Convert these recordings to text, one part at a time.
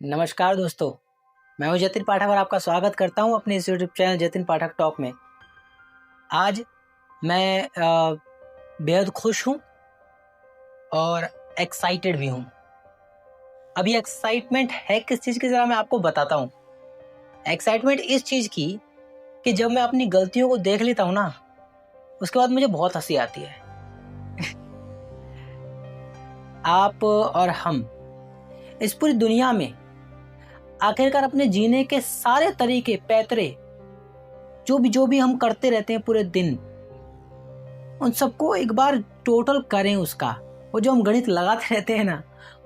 नमस्कार दोस्तों, मैं हूं जतिन पाठक और आपका स्वागत करता हूं अपने इस यूट्यूब चैनल जतिन पाठक टॉक में। आज मैं बेहद खुश हूं और एक्साइटेड भी हूं। अभी एक्साइटमेंट है किस चीज़ की, ज़रा मैं आपको बताता हूं। एक्साइटमेंट इस चीज़ की कि जब मैं अपनी गलतियों को देख लेता हूं ना, उसके बाद मुझे बहुत हंसी आती है। आप और हम इस पूरी दुनिया में आखिरकार अपने जीने के सारे तरीके पैतरे जो भी हम करते रहते हैं पूरे दिन, उन सबको एक बार टोटल करें। उसका वो जो हम गणित लगाते रहते हैं ना,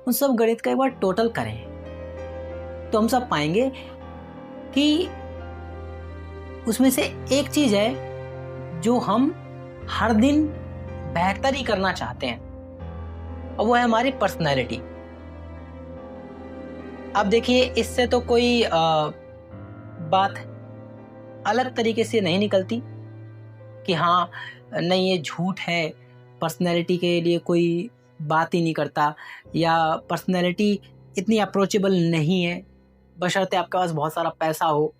उन सब गणित का एक बार टोटल करें तो हम सब पाएंगे कि उसमें से एक चीज है जो हम हर दिन बेहतर ही करना चाहते हैं, और वो है हमारी पर्सनैलिटी। अब देखिए, इससे तो कोई बात अलग तरीके से नहीं निकलती कि हाँ नहीं ये झूठ है, पर्सनैलिटी के लिए कोई बात ही नहीं करता, या पर्सनैलिटी इतनी अप्रोचेबल नहीं है, बशर्ते आपके पास बहुत सारा पैसा हो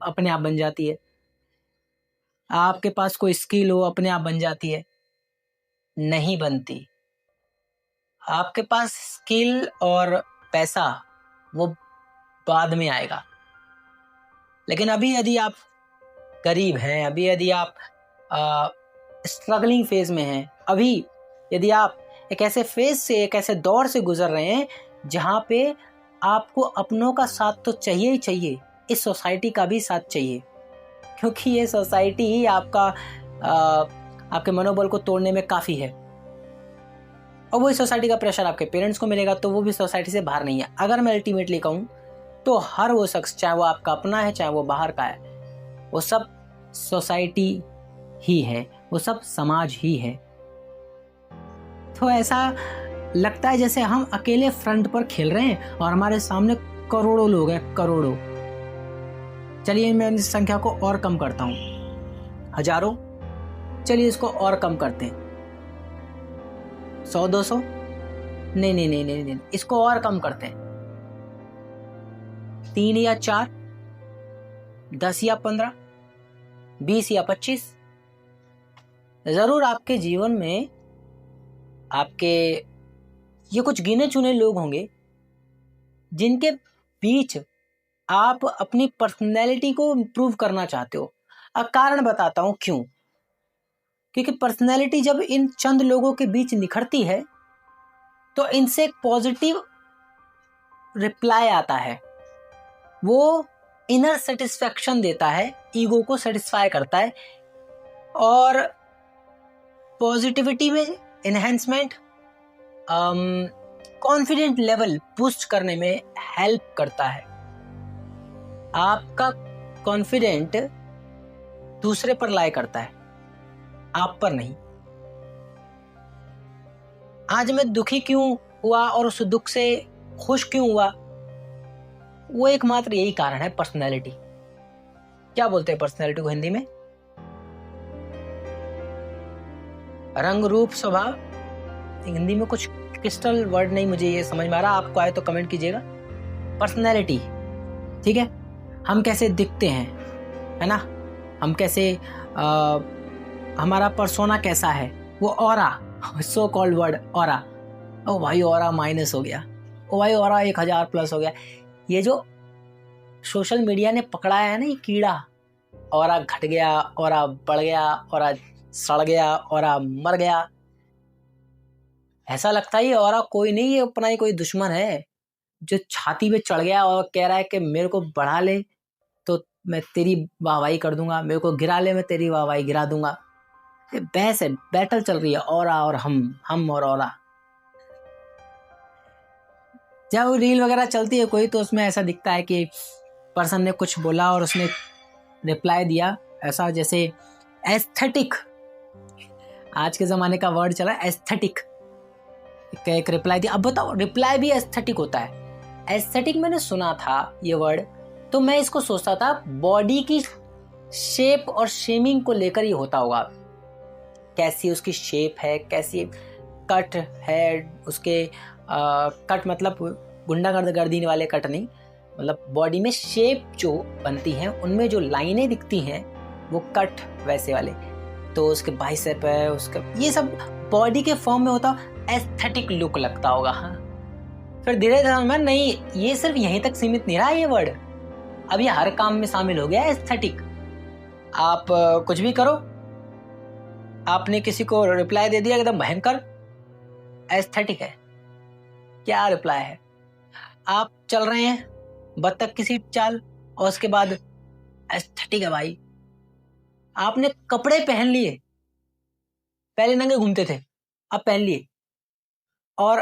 अपने आप बन जाती है, आपके पास कोई स्किल हो अपने आप बन जाती है। नहीं बनती। आपके पास स्किल और पैसा वो बाद में आएगा, लेकिन अभी यदि आप गरीब हैं, अभी यदि आप स्ट्रगलिंग फेज में हैं, अभी यदि आप एक ऐसे फेज से, एक ऐसे दौर से गुजर रहे हैं जहां पे आपको अपनों का साथ तो चाहिए ही चाहिए, इस सोसाइटी का भी साथ चाहिए, क्योंकि ये सोसाइटी ही आपके मनोबल को तोड़ने में काफ़ी है। और वही सोसाइटी का प्रेशर आपके पेरेंट्स को मिलेगा तो वो भी सोसाइटी से बाहर नहीं है। अगर मैं अल्टीमेटली कहूँ तो हर वो शख्स, चाहे वो आपका अपना है चाहे वो बाहर का है, वो सब सोसाइटी ही है, वो सब समाज ही है। तो ऐसा लगता है जैसे हम अकेले फ्रंट पर खेल रहे हैं और हमारे सामने करोड़ों लोग हैं, करोड़ों। चलिए मैं इस संख्या को और कम करता हूं, हजारों। चलिए इसको और कम करते हैं, 100 200, नहीं नहीं नहीं नहीं नहीं, इसको और कम करते हैं, 3 या 4, 10 या 15, 20 या 25। जरूर आपके जीवन में आपके ये कुछ गिने चुने लोग होंगे जिनके बीच आप अपनी पर्सनैलिटी को इम्प्रूव करना चाहते हो। अब कारण बताता हूं क्यों। क्योंकि पर्सनैलिटी जब इन चंद लोगों के बीच निखरती है तो इनसे एक पॉजिटिव रिप्लाई आता है, वो इनर सेटिस्फैक्शन देता है, ईगो को सेटिस्फाई करता है, और पॉजिटिविटी में एनहेंसमेंट, कॉन्फिडेंट लेवल बूस्ट करने में हेल्प करता है। आपका कॉन्फिडेंट दूसरे पर लाई करता है, आप पर नहीं। आज मैं दुखी क्यों हुआ और उस दुख से खुश क्यों हुआ, वो एकमात्र यही कारण है, पर्सनैलिटी। क्या बोलते हैं पर्सनैलिटी को हिंदी में? रंग रूप स्वभाव। हिंदी में कुछ क्रिस्टल वर्ड नहीं मुझे ये समझ में आ रहा, आपको आए तो कमेंट कीजिएगा। पर्सनैलिटी, ठीक है, हम कैसे दिखते हैं, है ना, हम कैसे हमारा पर्सोना कैसा है, वो aura, so called word aura. ओ भाई ऑरा माइनस हो गया, ओ भाई ऑरा 1000 प्लस हो गया। ये जो सोशल मीडिया ने पकड़ाया है ना, ये कीड़ा, ऑरा घट गया, ऑरा बढ़ गया, ऑरा सड़ गया, ऑरा मर गया। ऐसा लगता है ये ऑरा कोई नहीं, ये अपना ही कोई दुश्मन है जो छाती पे चढ़ गया और कह रहा है कि मेरे को बढ़ा ले तो मैं तेरी वाहवाही कर दूंगा, मेरे को गिरा ले मैं तेरी वाहवाही गिरा दूंगा। ये बहस है, बैटल चल रही है, ऑरा और हम और ऑरा। जब वो रील वगैरह चलती है कोई, तो उसमें ऐसा दिखता है कि पर्सन ने कुछ बोला और उसने रिप्लाई दिया, ऐसा जैसे एस्थेटिक, आज के ज़माने का वर्ड चला एस्थेटिक, एक रिप्लाई दिया। अब बताओ, रिप्लाई भी एस्थेटिक होता है? एस्थेटिक मैंने सुना था ये वर्ड, तो मैं इसको सोचता था बॉडी की शेप और शेमिंग को लेकर ही होता होगा, कैसी उसकी शेप है, कैसी कट है उसके, कट मतलब गुंडागर्दी वाले कट नहीं, मतलब बॉडी में शेप जो बनती हैं उनमें जो लाइनें दिखती हैं वो कट वैसे वाले, तो उसके बाइसेप है, उसका ये सब बॉडी के फॉर्म में होता, एस्थेटिक लुक लगता होगा। हाँ, फिर धीरे धीरे समझ नहीं, ये सिर्फ यहीं तक सीमित नहीं रहा ये वर्ड, अब ये हर काम में शामिल हो गया एस्थेटिक। आप कुछ भी करो, आपने किसी को रिप्लाई दे दिया एकदम भयंकर, एस्थेटिक है। क्या रिप्लाई है? आप चल रहे हैं बत्तख की सीट चाल और उसके बाद एस्थेटिक है भाई। आपने कपड़े पहन लिए, पहले नंगे घूमते थे, अब पहन लिए और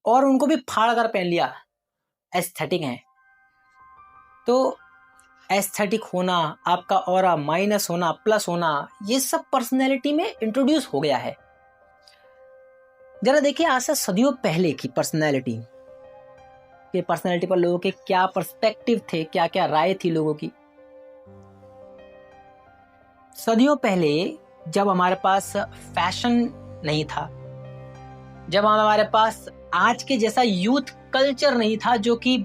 उनको भी फाड़ कर पहन लिया, एस्थेटिक है। तो एस्थेटिक होना, आपका ऑरा माइनस होना प्लस होना, ये सब पर्सनैलिटी में इंट्रोड्यूस हो गया है। जरा देखिए आज से सदियों पहले की पर्सनैलिटी पर लोगों के क्या पर्सपेक्टिव थे, क्या क्या राय थी लोगों की। सदियों पहले जब हमारे पास फैशन नहीं था, जब हमारे पास आज के जैसा यूथ कल्चर नहीं था जो कि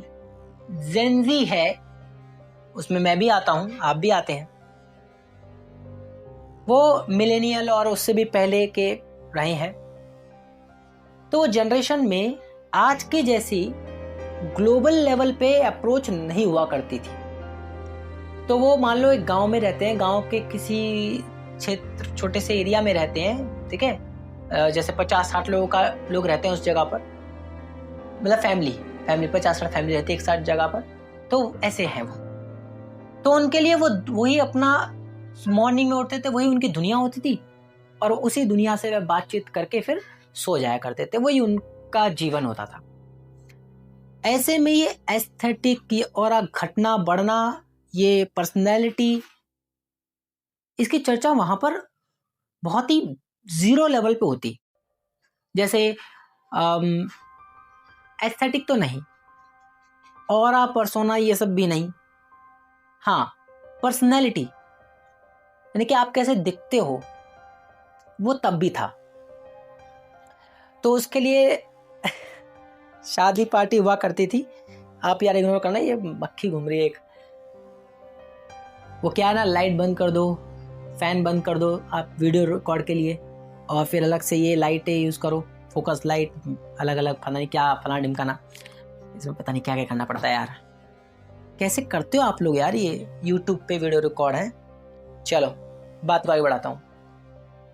जेनजी है, उसमें मैं भी आता हूं, आप भी आते हैं, वो मिलेनियल और उससे भी पहले के रहे हैं, तो जनरेशन में आज के जैसी ग्लोबल लेवल पे अप्रोच नहीं हुआ करती थी। तो वो मान लो एक गांव में रहते हैं, गांव के किसी क्षेत्र छोटे से एरिया में रहते हैं, ठीक है, जैसे 50-60 लोग रहते हैं उस जगह पर, मतलब फैमिली 50-60 फैमिली रहती है एक साथ जगह पर, तो ऐसे हैं वो। तो उनके लिए वो वही अपना मॉर्निंग में उठते थे, वही उनकी दुनिया होती थी और उसी दुनिया से वे बातचीत करके फिर सो जाया करते थे, वही उनका जीवन होता था। ऐसे में ये एस्थेटिक की और घटना बढ़ना, ये पर्सनैलिटी, इसकी चर्चा वहां पर बहुत ही जीरो लेवल पे होती। जैसे एस्थेटिक तो नहीं, ऑरा पर्सोना ये सब भी नहीं, हाँ पर्सनैलिटी यानी कि आप कैसे दिखते हो, वो तब भी था। तो उसके लिए शादी पार्टी हुआ करती थी। आप यार इग्नोर करना, ये मक्खी घूम रही है एक, वो क्या है ना, लाइट बंद कर दो, फैन बंद कर दो आप वीडियो रिकॉर्ड के लिए, और फिर अलग से ये लाइटें यूज़ करो, फोकस लाइट अलग अलग, पता नहीं क्या फला ढिमकाना, इसमें पता नहीं क्या क्या करना पड़ता है यार। कैसे करते हो आप लोग यार, ये यूट्यूब पे वीडियो रिकॉर्ड है। चलो बात आगे बढ़ाता हूँ।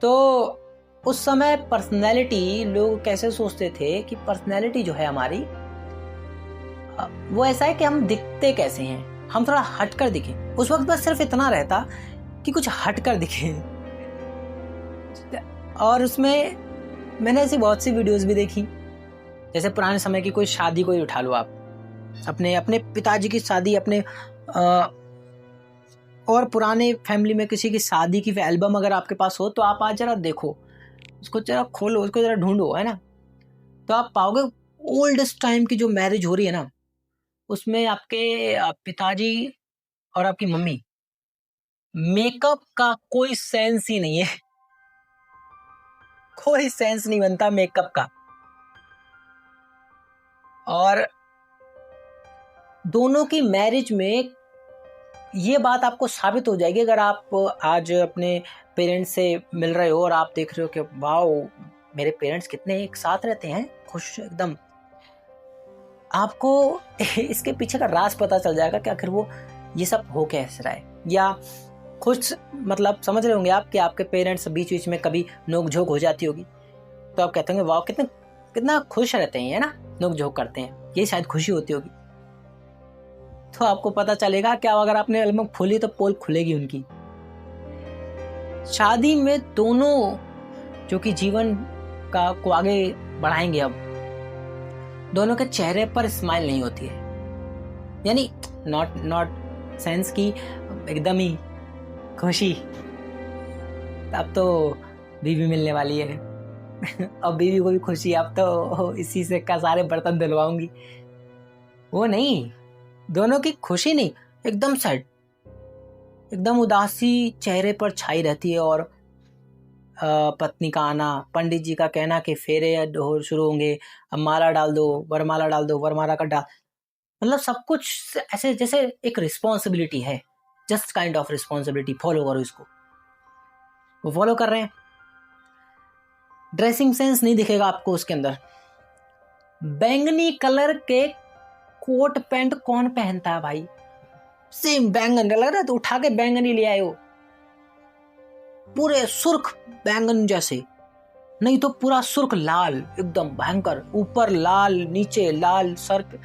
तो उस समय पर्सनैलिटी, लोग कैसे सोचते थे कि पर्सनैलिटी जो है हमारी, वो ऐसा है कि हम दिखते कैसे हैं, हम थोड़ा हटकर दिखें। उस वक्त बस सिर्फ इतना रहता कि कुछ हटकर दिखे। और उसमें मैंने ऐसी बहुत सी वीडियोस भी देखी, जैसे पुराने समय की कोई शादी कोई उठा लो आप, अपने पिताजी की शादी, अपने और पुराने फैमिली में किसी की शादी की एल्बम अगर आपके पास हो तो आप आज जरा देखो, उसको जरा खोलो, उसको जरा ढूंढो, है ना, तो आप पाओगे ओल्डेस्ट टाइम की जो मैरिज हो रही है ना, उसमें आपके पिताजी और आपकी मम्मी, मेकअप का कोई सेंस ही नहीं है, कोई सेंस नहीं बनता मेकअप का। और दोनों की मैरिज में ये बात आपको साबित हो जाएगी, अगर आप आज अपने पेरेंट्स से मिल रहे हो और आप देख रहे हो कि वाओ मेरे पेरेंट्स कितने एक साथ रहते हैं, खुश एकदम, आपको इसके पीछे का राज पता चल जाएगा कि आखिर वो ये सब हो कैसे रहा है। या खुश, मतलब समझ रहे होंगे आप कि आपके पेरेंट्स बीच बीच में कभी नोक झोंक हो जाती होगी, तो आप कहते होंगे वाओ कितना खुश रहते हैं, है ना, नोक झोंक करते हैं, ये शायद खुशी होती होगी। तो आपको पता चलेगा क्या, अगर आपने एल्बम खोली तो पोल खुलेगी उनकी। शादी में दोनों जो कि जीवन को आगे बढ़ाएंगे, अब दोनों के चेहरे पर स्माइल नहीं होती है, यानी नॉट सेंस की एकदम ही खुशी, अब तो बीवी मिलने वाली है अब बीवी को भी खुशी, अब तो इसी से का सारे बर्तन धुलवाऊंगी, वो नहीं, दोनों की खुशी नहीं, एकदम सैड, एकदम उदासी चेहरे पर छाई रहती है। और पत्नी का आना, पंडित जी का कहना कि फेरे शुरू होंगे, अब माला डाल दो, वरमाला डाल दो, वरमाला का डाल, मतलब सब कुछ ऐसे जैसे एक रिस्पॉन्सिबिलिटी है, just kind of responsibility, follow करो इसको। वो फॉलो कर रहे हैं। ड्रेसिंग सेंस नहीं दिखेगा आपको उसके अंदर। बैंगनी कलर के कोट पैंट कौन पहनता है भाई? सेम बैंगन लग रहा है तो उठा के बैंगनी ले आए हो, पूरे सुर्ख बैंगन जैसे, नहीं तो पूरा सुर्ख लाल एकदम भयंकर, ऊपर लाल नीचे लाल, सर पे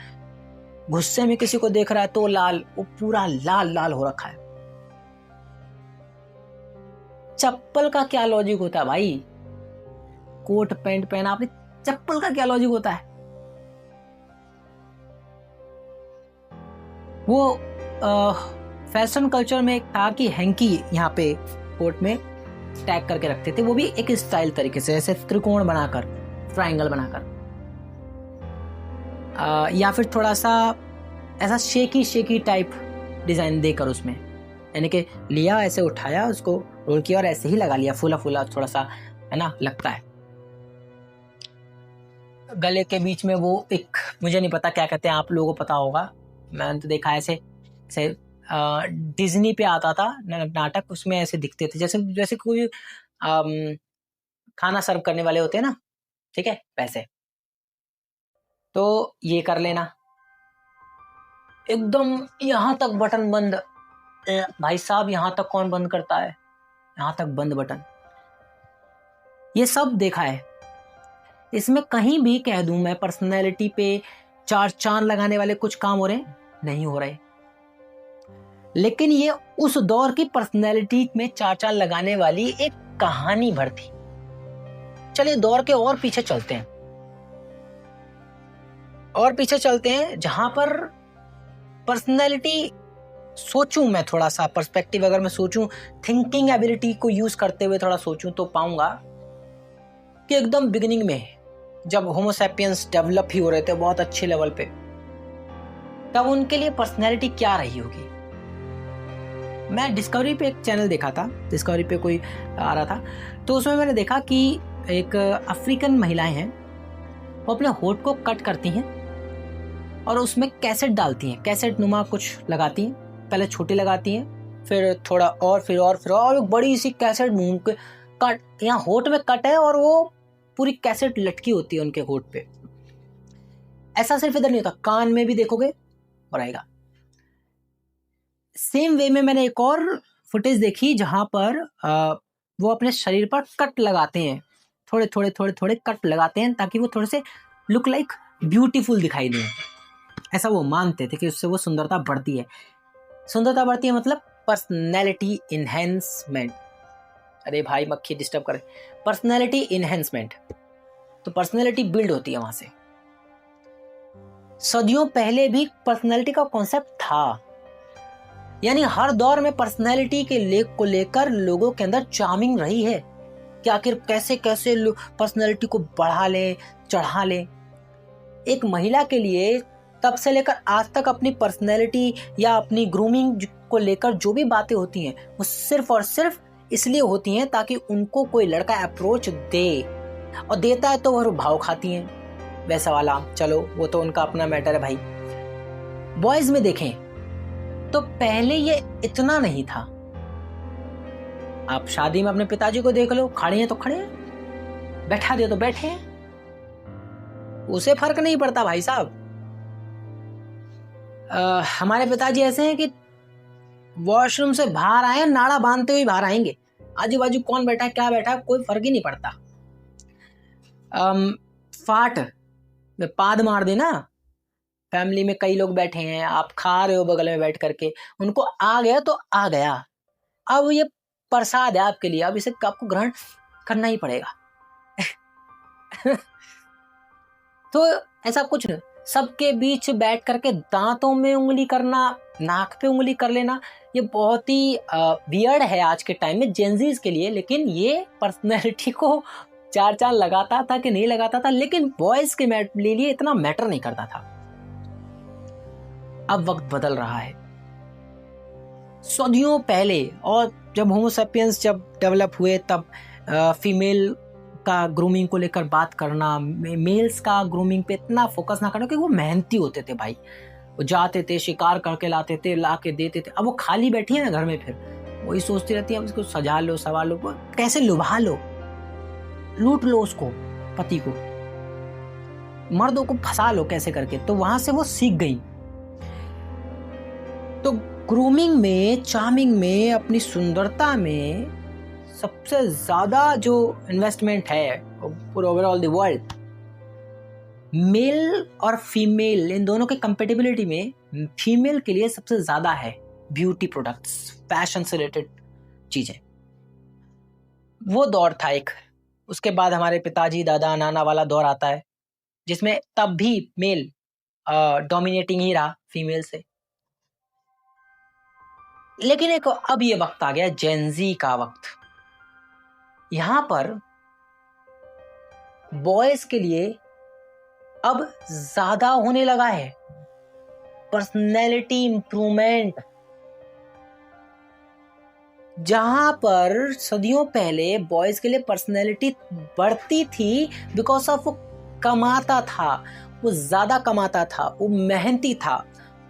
गुस्से में किसी को देख रहा है तो लाल, वो पूरा लाल लाल हो रखा है। चप्पल का क्या लॉजिक होता है भाई? कोट पैंट पहना आपने, चप्पल का क्या लॉजिक होता है? वो फैशन कल्चर में एक था कि हैंकी यहाँ पे कोट में टैग करके रखते थे, वो भी एक स्टाइल तरीके से, ऐसे त्रिकोण बनाकर, ट्रायंगल बनाकर, या फिर थोड़ा सा ऐसा शेकी टाइप डिजाइन देकर उसमें, यानी कि लिया ऐसे उठाया उसको रोल किया और ऐसे ही लगा लिया, फूला फूला थोड़ा सा है ना लगता है। गले के बीच में वो एक, मुझे नहीं पता क्या कहते हैं, आप लोगों को पता होगा, मैंने तो देखा ऐसे डिज्नी पे आता था नाटक, उसमें ऐसे दिखते थे जैसे जैसे कोई खाना सर्व करने वाले होते हैं ना, ठीक है वैसे। तो ये कर लेना, एकदम यहां तक बटन बंद। भाई साहब यहां तक कौन बंद करता है? यहां तक बंद बटन, ये सब देखा है। इसमें कहीं भी कह दूं मैं पर्सनैलिटी पे चार चांद लगाने वाले कुछ काम हो रहे हैं? नहीं हो रहे। लेकिन ये उस दौर की पर्सनैलिटी में चार चांद लगाने वाली एक कहानी भर थी। चलिए दौर के और पीछे चलते हैं, और पीछे चलते हैं जहां पर पर्सनैलिटी, सोचूं मैं थोड़ा सा पर्सपेक्टिव, अगर मैं सोचूं थिंकिंग एबिलिटी को यूज करते हुए थोड़ा सोचूं तो पाऊंगा कि एकदम बिगिनिंग में जब होमोसैपियंस डेवलप ही हो रहे थे बहुत अच्छे लेवल पे, तब उनके लिए पर्सनैलिटी क्या रही होगी। मैं डिस्कवरी पे एक चैनल देखा था, डिस्कवरी पे कोई आ रहा था, तो उसमें मैंने देखा कि एक अफ्रीकन महिलाएं हैं, वो अपने होठ को कट करती हैं और उसमें कैसेट डालती हैं, कैसेट नुमा कुछ लगाती हैं, पहले छोटी लगाती हैं, फिर थोड़ा और फिर और एक बड़ी सी कैसेट मुंह के कट, यहाँ होठ में कट है और वो पूरी कैसेट लटकी होती है उनके होठ पे। ऐसा सिर्फ इधर नहीं होता, कान में भी देखोगे और आएगा। सेम वे में मैंने एक और फुटेज देखी जहां पर वो अपने शरीर पर कट लगाते हैं, थोड़े थोड़े कट लगाते हैं ताकि वो थोड़े से लुक लाइक ब्यूटीफुल दिखाई दें। ऐसा वो मानते थे कि उससे वो सुंदरता बढ़ती है। सुंदरता बढ़ती है मतलब पर्सनैलिटी इनहेंसमेंट। अरे भाई मक्खी डिस्टर्ब करे। पर्सनैलिटी इनहेंसमेंट, तो पर्सनैलिटी बिल्ड होती है वहां से। सदियों पहले भी पर्सनैलिटी का कॉन्सेप्ट था, यानी हर दौर में पर्सनैलिटी के को लेकर लोगों के अंदर चार्मिंग रही है कि आखिर कैसे कैसे पर्सनैलिटी को बढ़ा ले, चढ़ा ले। एक महिला के लिए तब से लेकर आज तक अपनी पर्सनैलिटी या अपनी ग्रूमिंग को लेकर जो भी बातें होती हैं वो सिर्फ और सिर्फ इसलिए होती हैं ताकि उनको कोई लड़का अप्रोच दे, और देता है तो वह भाव खाती हैं वैसा वाला। चलो वो तो उनका अपना मैटर है भाई। बॉयज में देखें तो पहले ये इतना नहीं था। आप शादी में अपने पिताजी को देख लो, खड़े हैं तो खड़े हैं, बैठा दिया तो बैठे हैं, उसे फर्क नहीं पड़ता भाई साहब। हमारे पिताजी ऐसे हैं कि वॉशरूम से बाहर आए नाड़ा बांधते हुए बाहर आएंगे, आजू बाजू कौन बैठा है क्या बैठा है कोई फर्क ही नहीं पड़ता। फाट में पाद मार देना, फैमिली में कई लोग बैठे हैं, आप खा रहे हो बगल में बैठ करके, उनको आ गया तो आ गया, अब ये प्रसाद है आपके लिए, अब इसे आपको ग्रहण करना ही पड़ेगा। तो ऐसा कुछ नहीं, सबके बीच बैठ करके दांतों में उंगली करना, नाक पे उंगली कर लेना, ये बहुत ही वियर्ड है आज के टाइम में जेनजीज के लिए, लेकिन ये पर्सनैलिटी को चार चांद लगाता था कि नहीं लगाता था, लेकिन बॉयज के लिए इतना मैटर नहीं करता था। अब वक्त बदल रहा है। सदियों पहले, और जब होमोसेपियंस जब डेवलप हुए तब फीमेल का ग्रूमिंग को लेकर बात करना, मेल्स का ग्रूमिंग पे इतना फोकस ना करना, क्योंकि वो मेहनती होते थे भाई। वो जाते थे, शिकार करके लाते थे, ला के देते थे। अब वो खाली बैठी है ना घर में, फिर वही सोचती रहती है अब इसको सजा लो, सवार लो, कैसे लुभा लो, लूट लो उसको, पति को, मर्दों को फंसा लो कैसे करके। तो वहां से वो सीख गई। तो ग्रूमिंग में, चार्मिंग में, अपनी सुंदरता में सबसे ज्यादा जो इन्वेस्टमेंट है पूरे ओवरऑल द वर्ल्ड, मेल और फीमेल इन दोनों के कंपेटिबिलिटी में फीमेल के लिए सबसे ज्यादा है ब्यूटी प्रोडक्ट्स, फैशन से रिलेटेड चीजें। वो दौर था एक। उसके बाद हमारे पिताजी, दादा, नाना वाला दौर आता है, जिसमें तब भी मेल डोमिनेटिंग ही रहा फीमेल से। लेकिन एक अब ये वक्त आ गया जेनजी का वक्त। यहां पर बॉयज के लिए अब ज्यादा होने लगा है पर्सनैलिटी इंप्रूवमेंट। जहां पर सदियों पहले बॉयज के लिए पर्सनैलिटी बढ़ती थी बिकॉज ऑफ वो कमाता था, वो ज्यादा कमाता था, वो मेहनती था,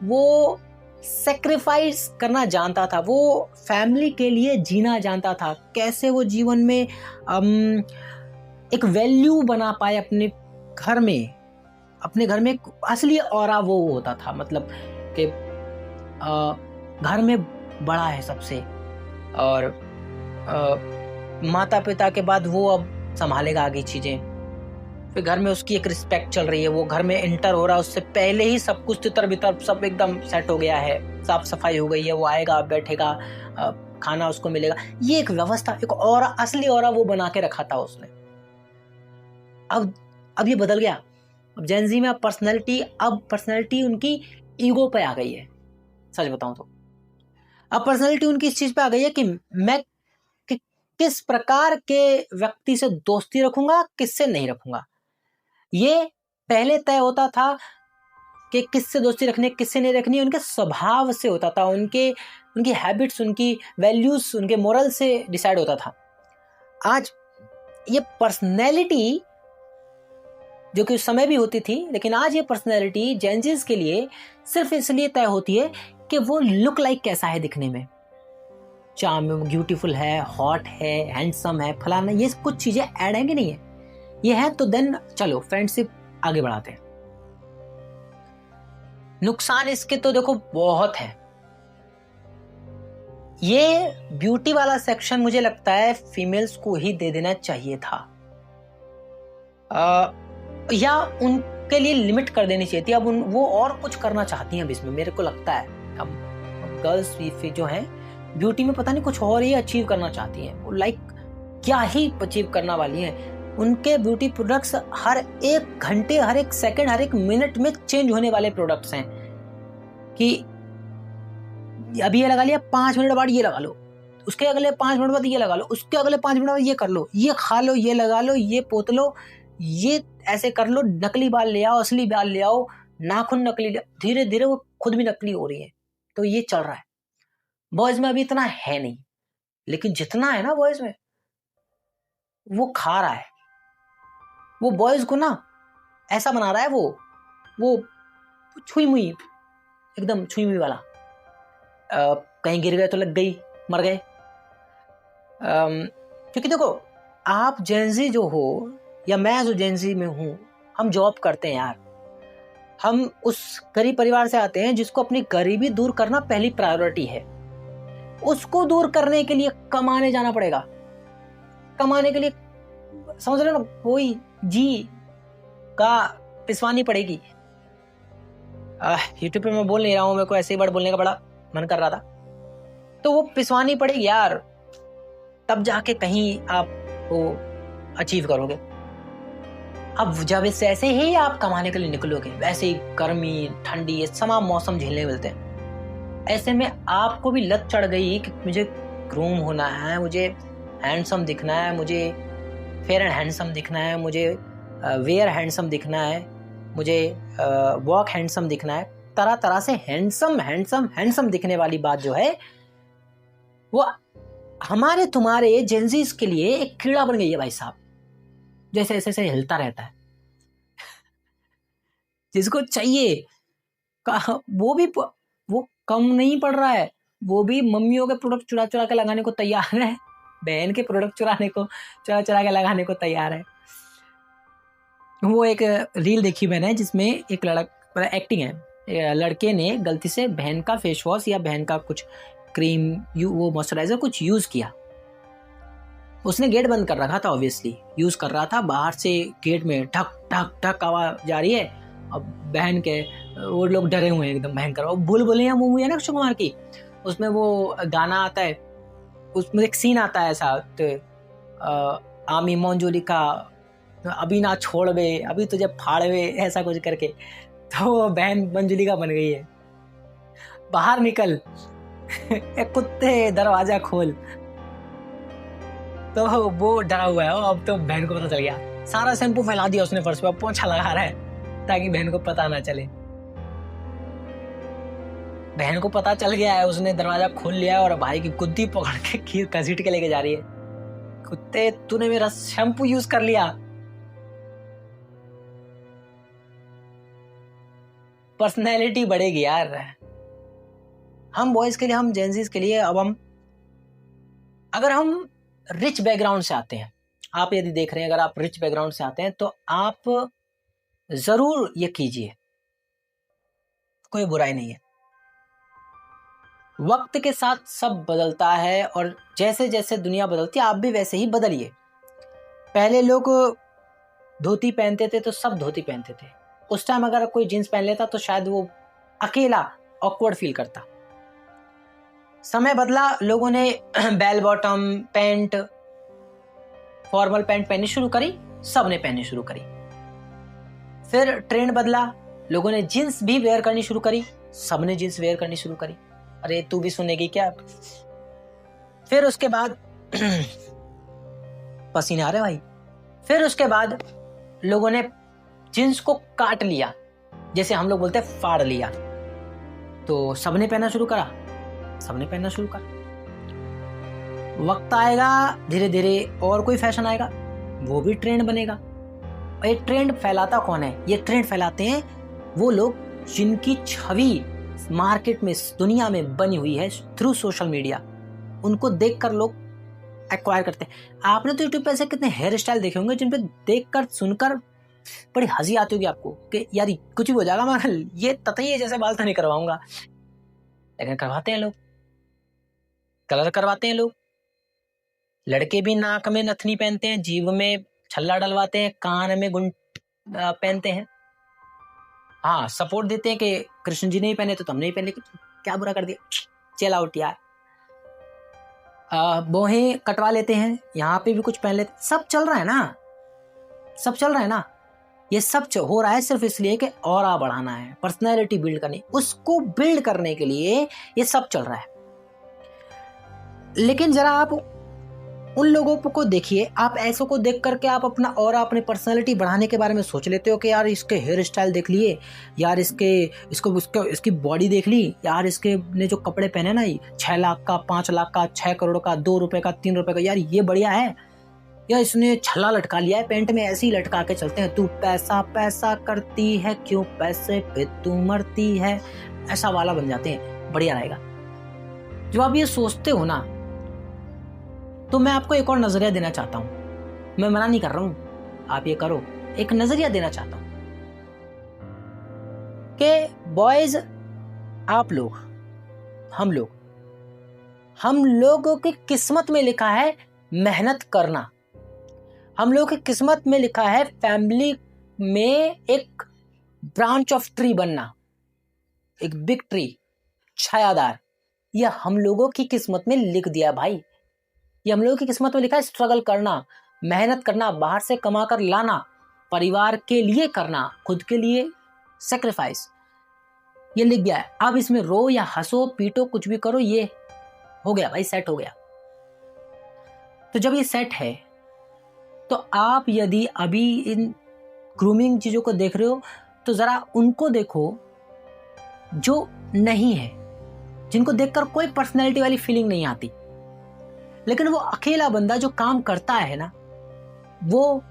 वो सेक्रीफाइस करना जानता था, वो फैमिली के लिए जीना जानता था, कैसे वो जीवन में एक वैल्यू बना पाए अपने घर में। अपने घर में असली ऑरा वो होता था, मतलब कि घर में बड़ा है सबसे, और माता पिता के बाद वो अब संभालेगा आगे चीजें। फिर घर में उसकी एक रिस्पेक्ट चल रही है, वो घर में एंटर हो रहा है, उससे पहले ही सब कुछ तितर बितर सब एकदम सेट हो गया है, साफ सफाई हो गई है, वो आएगा, बैठेगा, खाना उसको मिलेगा। ये एक व्यवस्था, एक और असली ऑरा वो बना के रखा था उसने। अब ये बदल गया। अब जेनजी में अब पर्सनैलिटी उनकी ईगो पे आ गई है। सच बताऊं तो अब पर्सनैलिटी उनकी इस चीज पे आ गई है कि मैं किस प्रकार के व्यक्ति से दोस्ती रखूंगा, किससे नहीं रखूंगा। ये पहले तय होता था कि किससे दोस्ती रखनी, किससे नहीं रखनी, उनके स्वभाव से होता था, उनकी हैबिट्स, उनकी वैल्यूज, उनके मोरल से डिसाइड होता था। आज ये पर्सनैलिटी, जो कि उस समय भी होती थी, लेकिन आज ये पर्सनैलिटी जेनजीज के लिए सिर्फ इसलिए तय होती है कि वो लुक लाइक कैसा है दिखने में, चार्मिंग, ब्यूटीफुल है, हॉट है, हैंडसम है, फलाना, ये कुछ चीजें ऐड है कि नहीं है, ये है तो देन चलो फ्रेंडशिप आगे बढ़ाते हैं। नुकसान इसके तो देखो बहुत है। ये ब्यूटी वाला सेक्शन मुझे लगता है फीमेल्स को ही दे देना चाहिए था, या उनके लिए लिमिट कर देनी चाहिए थी। अब वो और कुछ करना चाहती हैं अब इसमें, मेरे को लगता है। अब गर्ल्स जो हैं ब्यूटी में पता नहीं कुछ और ही अचीव करना चाहती हैं, वो लाइक क्या ही अचीव करना वाली हैं। उनके ब्यूटी प्रोडक्ट्स हर एक घंटे, हर एक सेकंड, हर एक मिनट में चेंज होने वाले प्रोडक्ट्स हैं कि अभी ये लगा लिया, 5 मिनट बाद ये लगा लो, उसके अगले 5 मिनट बाद ये लगा लो, उसके अगले 5 मिनट बाद ये कर लो, ये खा लो, ये लगा लो, ये पोत लो, ये ऐसे कर लो, नकली बाल ले आओ, असली बाल ले आओ, नाखून नकली ले, धीरे धीरे वो खुद भी नकली हो रही है। तो ये चल रहा है। बॉयज में अभी इतना है नहीं, लेकिन जितना है ना बॉयज में, वो खा रहा है। वो बॉयज को ना ऐसा बना रहा है, वो छुई मुई, एकदम छुई मुई वाला, कहीं गिर गए तो लग गई, मर गए। क्योंकि देखो, आप जेनजी जो हो या मैं जो जेनजी में हूं, हम जॉब करते हैं यार, हम उस गरीब परिवार से आते हैं जिसको अपनी गरीबी दूर करना पहली प्रायोरिटी है। उसको दूर करने के लिए कमाने जाना पड़ेगा, कमाने के लिए समझ रहे हो ना, कोई जी का पिसवानी पड़ेगी। यूट्यूब पे मैं बोल नहीं रहा हूं, मेरे को ऐसे ही वर्ड बोलने का बड़ा मन कर रहा था, तो वो पिसवानी पड़ेगी यार, तब जाके कहीं आप वो अचीव करोगे। अब जब इससे ऐसे ही आप कमाने के लिए निकलोगे, वैसे ही गर्मी, ठंडी, ये तमाम मौसम झेलने मिलते हैं। ऐसे में आपको भी लत चढ़ गई कि मुझे ग्रूम होना है, मुझे हैंडसम दिखना है, मुझे फेयर एंड हैंडसम दिखना है, मुझे वेयर हैंडसम दिखना है, मुझे वॉक हैंडसम दिखना है। तरह तरह से हैंडसम हैंडसम हैंडसम दिखने वाली बात जो है, वो हमारे तुम्हारे जेंजीज के लिए एक कीड़ा बन गई है भाई साहब, जैसे ऐसे ऐसे हिलता रहता है। जिसको चाहिए वो कम नहीं पड़ रहा है, वो भी मम्मियों के प्रोडक्ट चुरा चुरा के लगाने को तैयार है, बहन के प्रोडक्ट चुरा चुरा के लगाने को तैयार है। वो एक रील देखी मैंने जिसमें एक लड़का एक्टिंग है, लड़के ने गलती से बहन का फेस वॉश या बहन का कुछ क्रीम वो मॉइस्चराइजर कुछ यूज किया। उसने गेट बंद कर रखा था, ऑब्वियसली यूज कर रहा था, बाहर से गेट में ठक ठक ठक आवाज जा रही है। अब बहन के वो लोग डरे हुए हैं एकदम भयंकर। और बुलबुलियां मूवी है ना अक्षय कुमार की, उसमें वो गाना आता है, उसमें एक सीन आता है ऐसा, तो आमी मंजूली का अभी ना छोड़ वे अभी तुझे फाड़ वे, ऐसा कुछ करके। तो वो बहन मंजुली का बन गई है, बाहर निकल एक कुत्ते दरवाजा खोल। तो वो डरा हुआ है। अब तो बहन को पता चल गया, सारा शैम्पू फैला दिया उसने फर्श पे, पोंछा लगा रहा है ताकि बहन को पता ना चले। बहन को पता चल गया है, उसने दरवाजा खोल लिया और भाई की गुद्दी पकड़ के खीर घसीट के लेके जा रही है। कुत्ते तूने मेरा शैम्पू यूज कर लिया। पर्सनैलिटी बढ़ेगी यार। हम बॉयज के लिए, हम जेंजीज के लिए, अब हम अगर हम रिच बैकग्राउंड से आते हैं, आप यदि देख रहे हैं, अगर आप रिच बैकग्राउंड से आते हैं तो आप जरूर ये कीजिए, कोई बुराई नहीं है। वक्त के साथ सब बदलता है और जैसे जैसे दुनिया बदलती है आप भी वैसे ही बदलिए। पहले लोग धोती पहनते थे तो सब धोती पहनते थे, उस टाइम अगर कोई जींस पहन लेता तो शायद वो अकेला ऑकवर्ड फील करता। समय बदला, लोगों ने bell bottom pant, formal pant पहननी शुरू करी, सबने पहननी शुरू करी। फिर ट्रेंड बदला, लोगों ने जींस भी वेयर करनी शुरू करी, सबने जींस वेयर करनी शुरू करी। अरे तू भी सुनेगी क्या? फिर उसके बाद पसीने आ रहे भाई। फिर उसके बाद लोगों ने जींस को काट लिया, जैसे हम लोग बोलते हैं फाड़ लिया, तो सबने पहनना शुरू करा, सबने पहनना शुरू करा। वक्त आएगा धीरे धीरे और कोई फैशन आएगा, वो भी ट्रेंड बनेगा। और ये ट्रेंड फैलाता कौन है? ये ट्रेंड फैलाते हैं वो लोग जिनकी छवि मार्केट में, दुनिया में बनी हुई है थ्रू सोशल मीडिया। उनको देखकर लोग एक्वायर करते हैं। आपने तो यूट्यूब पे ऐसे कितने हेयर स्टाइल देखे होंगे जिन पे देखकर सुनकर बड़ी हंसी आती होगी आपको कि यार कुछ भी हो जाएगा, मैं ये ततैये जैसे बाल तो नहीं करवाऊंगा, लेकिन करवाते हैं लोग, कलर करवाते हैं लोग। लड़के भी नाक में नथनी पहनते हैं, जीभ में छल्ला डलवाते हैं, कान में गुंड पहनते हैं। हाँ, सपोर्ट देते हैं कि कृष्ण जी नहीं पहने तो तुम नहीं पहने, क्या बुरा कर दिया, चल आउट यार। बोहें कटवा लेते हैं, यहाँ पे भी कुछ पहन लेते, सब चल रहा है ना, सब चल रहा है ना। ये सब हो रहा है सिर्फ इसलिए कि ऑरा बढ़ाना है, पर्सनैलिटी बिल्ड करनी, उसको बिल्ड करने के लिए ये सब चल रहा है। लेकिन जरा आप उन लोगों को देखिए, आप ऐसों को देख करके आप अपना और अपनी पर्सनालिटी बढ़ाने के बारे में सोच लेते हो कि यार इसके हेयर स्टाइल देख लिए, यार इसकी बॉडी देख ली, यार इसके ने जो कपड़े पहने ना, 6 लाख का, 5 लाख का, 6 करोड़ का, 2 रुपए का, 3 रुपए का, यार ये बढ़िया है, या इसने छल्ला लटका लिया है पेंट में, ऐसे ही लटका के चलते हैं। तू पैसा पैसा करती है, क्यों पैसे पे तू मरती है, ऐसा वाला बन जाते हैं, बढ़िया रहेगा। जब आप ये सोचते हो ना, तो मैं आपको एक और नजरिया देना चाहता हूं। मैं मना नहीं कर रहा हूं, आप ये करो, एक नजरिया देना चाहता हूं कि बॉयज, आप लोग, हम लोगों की किस्मत में लिखा है मेहनत करना, हम लोगों की किस्मत में लिखा है फैमिली में एक ब्रांच ऑफ ट्री बनना, एक बिग ट्री, छायादार। यह हम लोगों की किस्मत में लिख दिया भाई, ये हम लोगों की किस्मत में लिखा है स्ट्रगल करना, मेहनत करना, बाहर से कमा कर लाना, परिवार के लिए करना, खुद के लिए सेक्रीफाइस, ये लिख गया है। अब इसमें रो या हंसो पीटो कुछ भी करो, ये हो गया भाई, सेट हो गया। तो जब ये सेट है तो आप यदि अभी इन ग्रूमिंग चीजों को देख रहे हो तो जरा उनको देखो जो नहीं है, जिनको देखकर कोई पर्सनैलिटी वाली फीलिंग नहीं आती, लेकिन वो अकेला बंदा जो काम करता है ना, वो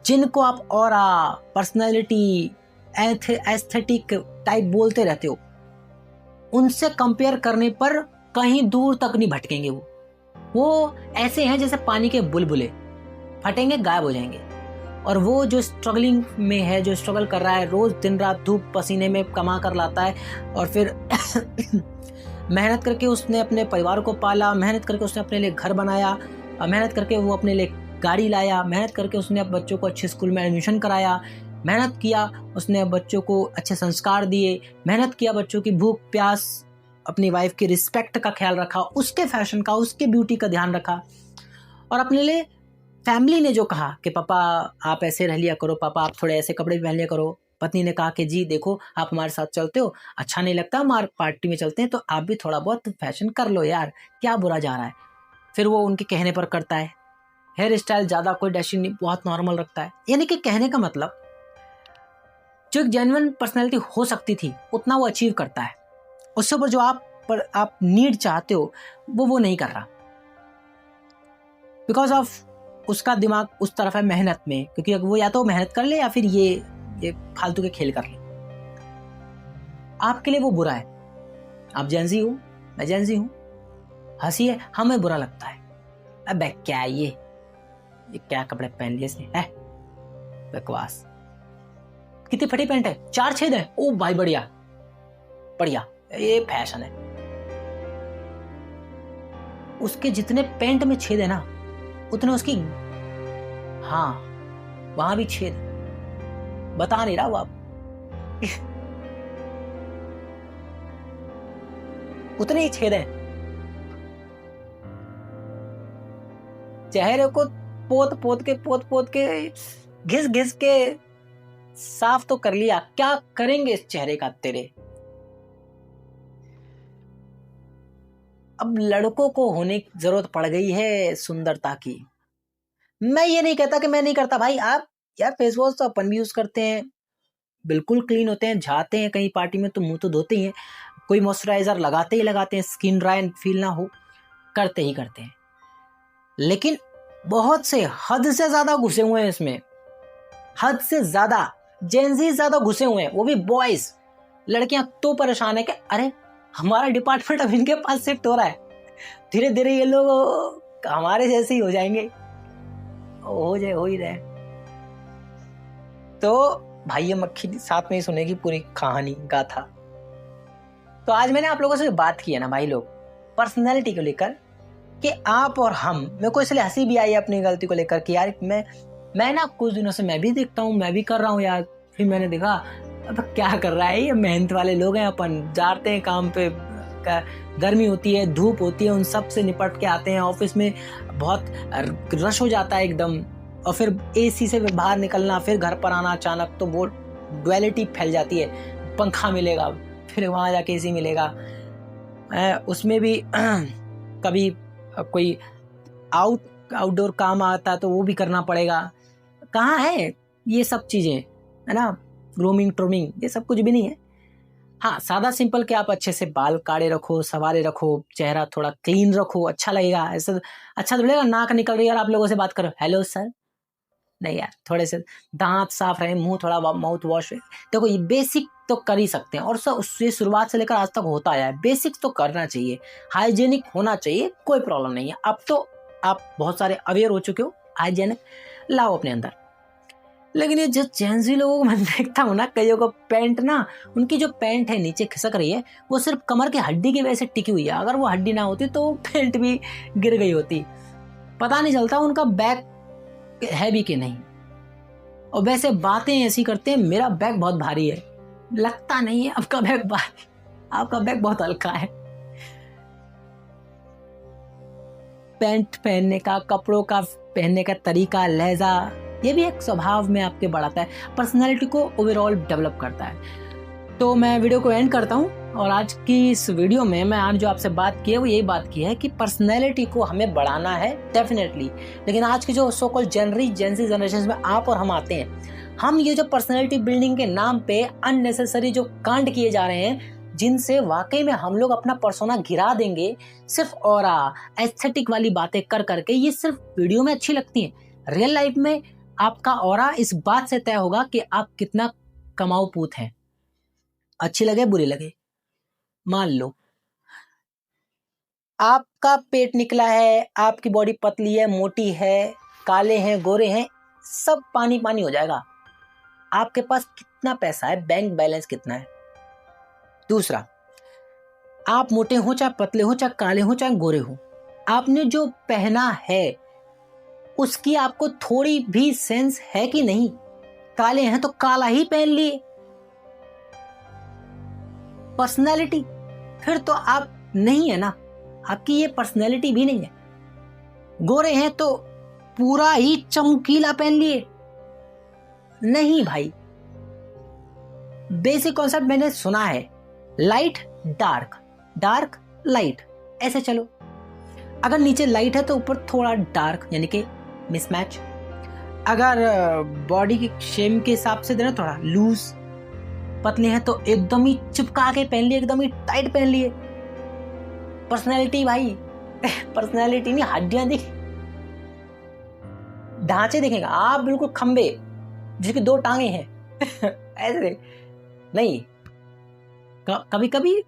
जिनको आप ऑरा, पर्सनैलिटी, एस्थेटिक टाइप बोलते रहते हो, उनसे कंपेयर करने पर कहीं दूर तक नहीं भटकेंगे। वो ऐसे हैं जैसे पानी के बुलबुले, फटेंगे गायब हो जाएंगे। और वो जो स्ट्रगलिंग में है, जो स्ट्रगल कर रहा है, रोज दिन रात धूप पसीने में कमा कर लाता है, और फिर मेहनत करके उसने अपने परिवार को पाला, मेहनत करके उसने अपने लिए घर बनाया, मेहनत करके वो अपने लिए गाड़ी लाया, मेहनत करके उसने अब बच्चों को अच्छे स्कूल में एडमिशन कराया, मेहनत किया उसने बच्चों को अच्छे संस्कार दिए, मेहनत किया बच्चों की भूख प्यास, अपनी वाइफ की रिस्पेक्ट का ख्याल रखा, उसके फैशन का, उसके ब्यूटी का ध्यान रखा। और अपने लिए फैमिली ने जो कहा कि पापा आप ऐसे रह लिया करो, पापा आप थोड़े ऐसे कपड़े पहन लिया करो, पत्नी ने कहा कि जी देखो आप हमारे साथ चलते हो, अच्छा नहीं लगता, हमारे पार्टी में चलते हैं तो आप भी थोड़ा बहुत फैशन कर लो यार, क्या बुरा जा रहा है। फिर वो उनके कहने पर करता है, हेयर स्टाइल ज़्यादा कोई डैशिंग नहीं, बहुत नॉर्मल रखता है। यानी कि कहने का मतलब जो एक जेन्युइन पर्सनैलिटी हो सकती थी उतना वो अचीव करता है, उससे ऊपर जो आप नीड चाहते हो वो नहीं कर रहा, बिकॉज ऑफ उसका दिमाग उस तरफ है मेहनत में, क्योंकि वो या तो मेहनत कर ले या फिर ये फालतू के खेल कर ले। आपके लिए वो बुरा है, आप जेंजी हो, मैं जेंजी हूं, हंसी है, हमें बुरा लगता है, अबे क्या है ये क्या कपड़े पहन लिए इसने, है बकवास, कितनी फटी पैंट है, 4 छेद है, ओ भाई बढ़िया बढ़िया, ये फैशन है। उसके जितने पैंट में छेद है ना उतने उसकी, हाँ वहां भी छेद, बता नहीं रहा वो आप उतने ही छेद है। चेहरे को पोत पोत के घिस घिस के साफ तो कर लिया, क्या करेंगे इस चेहरे का तेरे। अब लड़कों को होने की जरूरत पड़ गई है सुंदरता की। मैं ये नहीं कहता कि मैं नहीं करता भाई, आप यार फेस वॉश तो अपन भी यूज करते हैं, बिल्कुल क्लीन होते हैं, जाते हैं कहीं पार्टी में तो मुंह तो धोते ही हैं, कोई मॉइस्चराइजर लगाते हैं, स्किन ड्राई फील ना हो, करते हैं। लेकिन बहुत से हद से ज्यादा घुसे हुए हैं इसमें, हद से ज्यादा जेंजी ज्यादा घुसे हुए हैं, वो भी बॉयज। लड़कियां तो परेशान है कि अरे हमारा डिपार्टमेंट अब इनके पास शिफ्ट हो रहा है, धीरे धीरे ये लोग हमारे जैसे ही हो जाएंगे, हो ही रहे। तो भाई ये मक्खी साथ में ही सुनेगी पूरी कहानी गाथा। तो आज मैंने आप लोगों से बात की है ना भाई लोग, पर्सनैलिटी को लेकर, कि आप और हम, मेरे को इसलिए हंसी भी आई है अपनी गलती को लेकर कि यार मैं ना कुछ दिनों से मैं भी देखता हूँ, मैं भी कर रहा हूँ यार, फिर मैंने देखा अब क्या कर रहा है ये, मेहनत वाले लोग हैं, अपन जाते हैं काम पे, गर्मी होती है, धूप होती है, उन सब से निपट के आते हैं, ऑफिस में बहुत रश हो जाता है एकदम, और फिर एसी से बाहर निकलना, फिर घर पर आना अचानक, तो वो डुअलिटी फैल जाती है, पंखा मिलेगा फिर वहाँ जाके एसी मिलेगा, उसमें भी कभी कोई आउटडोर काम आता तो वो भी करना पड़ेगा, कहाँ है ये सब चीजें, है ना, ग्रूमिंग ट्रूमिंग ये सब कुछ भी नहीं है। हाँ सादा सिंपल के आप अच्छे से बाल काड़े रखो, सवारे रखो, चेहरा थोड़ा क्लीन रखो, अच्छा लगेगा, ऐसा अच्छा तो लगेगा। नाक निकल रही है यार आप लोगों से बात करो, हेलो सर, नहीं यार, थोड़े से दांत साफ रहे, मुंह थोड़ा माउथ वॉश, देखो ये बेसिक तो कर ही सकते हैं, और सब उससे शुरुआत से लेकर आज तक होता आया है, बेसिक्स तो करना चाहिए, हाइजेनिक होना चाहिए, कोई प्रॉब्लम नहीं है। अब तो आप बहुत सारे अवेयर हो चुके हो, हाइजेनिक लाओ अपने अंदर। लेकिन ये जो जेंजी लोगों को मैं देखता हूँ ना, कईयों को पैंट ना, उनकी जो पैंट है नीचे खिसक रही है, वो सिर्फ कमर की हड्डी की वजह से टिकी हुई है, अगर वो हड्डी ना होती तो पैंट भी गिर गई होती, पता नहीं चलता उनका बैग है भी कि नहीं। और वैसे बातें ऐसी करते हैं, मेरा बैग बहुत भारी है, लगता नहीं है आपका बैग भारी, आपका बैग बहुत हल्का है। पैंट पहनने का, कपड़ों का पहनने का तरीका, लहजा, ये भी एक स्वभाव में आपके बढ़ाता है, पर्सनैलिटी को ओवरऑल डेवलप करता है। तो मैं वीडियो को एंड करता हूँ, और आज की इस वीडियो में मैं आज जो आपसे बात की है वो यही बात की है कि पर्सनैलिटी को हमें बढ़ाना है डेफिनेटली, लेकिन आज की जो सो कॉल्ड जेंजी जनरेशन में आप और हम आते हैं, हम ये जो पर्सनैलिटी बिल्डिंग के नाम पे अननेसेसरी जो कांड किए जा रहे हैं, जिनसे वाकई में हम लोग अपना पर्सोना गिरा देंगे, सिर्फ ऑरा एस्थेटिक वाली बातें कर करके, ये सिर्फ वीडियो में अच्छी लगती हैं, रियल लाइफ में आपका ऑरा इस बात से तय होगा कि आप कितना कमाऊ पूत हैं, अच्छी लगे बुरी लगे। मान लो आपका पेट निकला है, आपकी बॉडी पतली है, मोटी है, काले हैं, गोरे हैं, सब पानी पानी हो जाएगा। आपके पास कितना पैसा है, बैंक बैलेंस कितना है। दूसरा, आप मोटे हो चाहे पतले हो, चाहे काले हो चाहे गोरे हो, आपने जो पहना है उसकी आपको थोड़ी भी सेंस है कि नहीं। काले हैं तो काला ही पहन लिए। पर्सनालिटी, फिर तो आप नहीं है ना, आपकी ये पर्सनालिटी भी नहीं है। गोरे हैं तो पूरा ही चमकीला पहन लिए, नहीं भाई। बेसिक कॉन्सेप्ट मैंने सुना है, लाइट डार्क, डार्क लाइट, ऐसे चलो। अगर नीचे लाइट है तो ऊपर थोड़ा डार्क, यानी कि मिसमैच। अगर बॉडी के शेप के हिसाब से देना थोड़ा लूज, पतले हैं तो एकदम ही चिपका के पहन लिए, एकदम ही टाइट पहन लिए। पर्सनैलिटी भाई पर्सनैलिटी नहीं, हड्डियां दिख, ढांचे दिखेगा। आप बिल्कुल खंबे जिसकी 2 टांगे हैं ऐसे नहीं। कभी कभी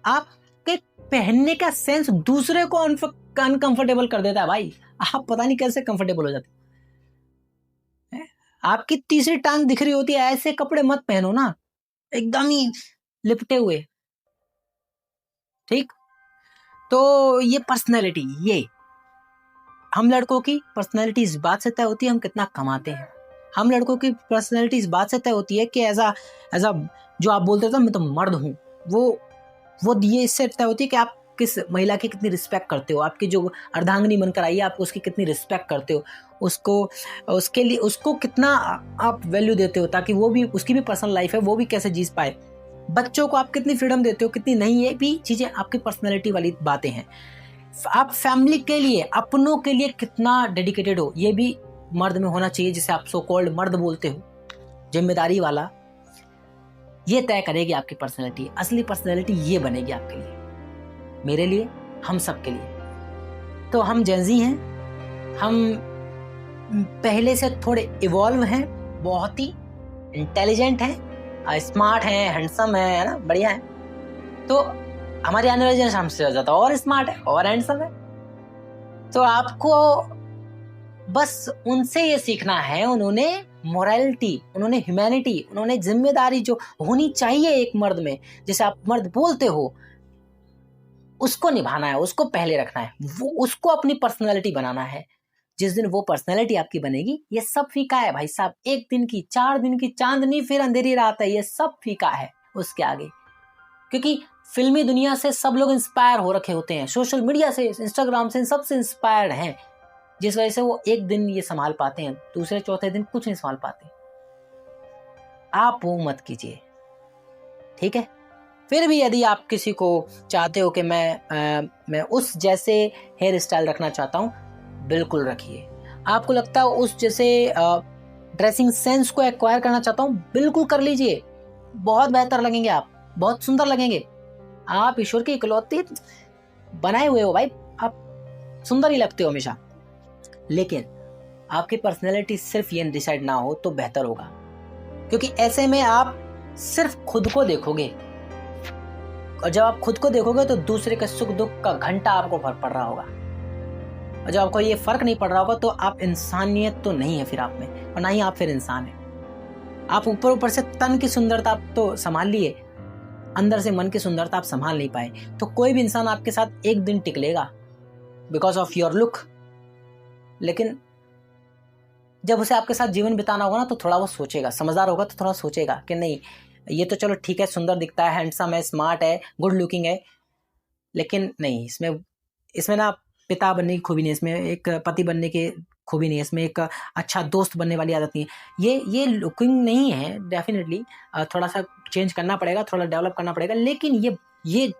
आपके पहनने का सेंस दूसरे को अनकंफर्टेबल कर देता है भाई। आप पता नहीं कैसे कंफर्टेबल हो जाते। आपकी तीसरी टांग दिख रही होती है, ऐसे कपड़े मत पहनो ना, एकदम ही लिपटे हुए। ठीक, तो ये पर्सनैलिटी, ये हम लड़कों की पर्सनैलिटी इस बात से तय होती है हम कितना कमाते हैं। हम लड़कों की पर्सनैलिटी इस बात से तय होती है कि एज अ जो आप बोलते थे मैं तो मर्द हूँ, वो ये इससे तय होती है कि आप किस महिला की कितनी रिस्पेक्ट करते हो, आपकी जो अर्धांगिनी बनकर आई है आप उसकी कितनी रिस्पेक्ट करते हो, उसके लिए उसको कितना आप वैल्यू देते हो, ताकि वो भी, उसकी भी पर्सनल लाइफ है, वो भी कैसे जी पाए। बच्चों को आप कितनी फ्रीडम देते हो, कितनी नहीं, ये भी चीजें आपकी पर्सनैलिटी वाली बातें हैं। आप फैमिली के लिए, अपनों के लिए कितना डेडिकेटेड हो, ये भी मर्द में होना चाहिए, जिसे आप सो कॉल्ड मर्द बोलते हो, जिम्मेदारी वाला। ये तय करेगी आपकी पर्सनैलिटी। असली पर्सनैलिटी ये बनेगी आपके लिए, मेरे लिए, हम सब के लिए। तो हम जेंजी हैं, हम पहले से थोड़े इवॉल्व हैं, बहुत ही इंटेलिजेंट हैं, स्मार्ट हैं, हैंडसम है ना, बढ़िया है। तो हमारी आने वाली जनरेशन हमसे ज़्यादा और स्मार्ट है और हैंडसम है। तो आपको बस उनसे ये सीखना है, उन्होंने मोरालिटी, उन्होंने ह्यूमैनिटी, उन्होंने जिम्मेदारी जो होनी चाहिए एक मर्द में, जैसे आप मर्द बोलते हो, उसको निभाना है, उसको पहले रखना है, वो उसको अपनी पर्सनैलिटी बनाना है। जिस दिन वो पर्सनैलिटी आपकी बनेगी, ये सब फीका है भाई साहब। 1 दिन की, 4 दिन की चांदनी, फिर अंधेरी रात है, ये सब फीका है उसके आगे। क्योंकि फिल्मी दुनिया से सब लोग इंस्पायर हो रखे होते हैं, सोशल मीडिया से, इंस्टाग्राम से, इन सब से इंस्पायर्ड हैं, जिस वजह से वो 1 दिन ये संभाल पाते हैं, दूसरे चौथे दिन कुछ नहीं संभाल पाते। आप वो मत कीजिए, ठीक है। फिर भी यदि आप किसी को चाहते हो कि मैं उस जैसे हेयर स्टाइल रखना चाहता हूँ, बिल्कुल रखिए। आपको लगता है उस जैसे ड्रेसिंग सेंस को एक्वायर करना चाहता हूँ, बिल्कुल कर लीजिए। बहुत बेहतर लगेंगे आप, बहुत सुंदर लगेंगे। आप ईश्वर के इकलौते बनाए हुए हो भाई, आप सुंदर ही लगते हो हमेशा। लेकिन आपकी पर्सनैलिटी सिर्फ ये डिसाइड ना हो तो बेहतर होगा, क्योंकि ऐसे में आप सिर्फ खुद को देखोगे, और जब आप खुद को देखोगे तो दूसरे के सुख दुख का घंटा आपको फर्क पड़ रहा होगा। और जब आपको ये फर्क नहीं पड़ रहा होगा तो आप इंसानियत तो नहीं है फिर आप में, और ना ही आप फिर इंसान है। आप ऊपर से तन की सुंदरता आप तो संभाल लिए, अंदर से मन की सुंदरता आप संभाल नहीं पाए, तो कोई भी इंसान आपके साथ एक दिन टिक लेगा बिकॉज ऑफ योर लुक। लेकिन जब उसे आपके साथ जीवन बिताना होगा ना, तो थोड़ा वो सोचेगा, समझदार होगा तो थोड़ा सोचेगा कि नहीं, ये तो चलो ठीक है, सुंदर दिखता है, हैंडसम है, स्मार्ट है, गुड लुकिंग है, लेकिन नहीं, इसमें ना पिता बनने की खूबी नहीं, इसमें एक पति बनने की खूबी नहीं है, इसमें एक अच्छा दोस्त बनने वाली आदत नहीं है, ये लुकिंग नहीं है। डेफिनेटली थोड़ा सा चेंज करना पड़ेगा, थोड़ा डेवलप करना पड़ेगा, लेकिन ये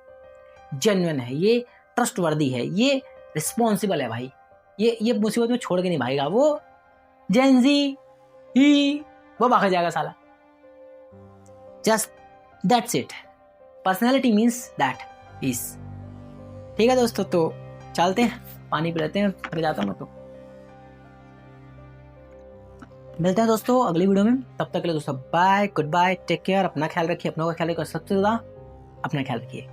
जेन्युइन है, ये ट्रस्टवर्दी है, ये रिस्पॉन्सिबल है भाई। ये मुसीबत में छोड़ के नहीं भागेगा, वो जेंजी ही वो भाग जाएगा साला। Just that's it, personality means that piece. ठीक है दोस्तों, तो चलते हैं, पानी पी लेते हैं, फिर जाता हूँ मैं तो। मिलते हैं दोस्तों अगली वीडियो में, तब तक के लिए दोस्तों bye, goodbye, take care, अपना ख्याल रखिए, अपनों का ख्याल रखिए, सबसे ज़्यादा अपना ख्याल रखिए।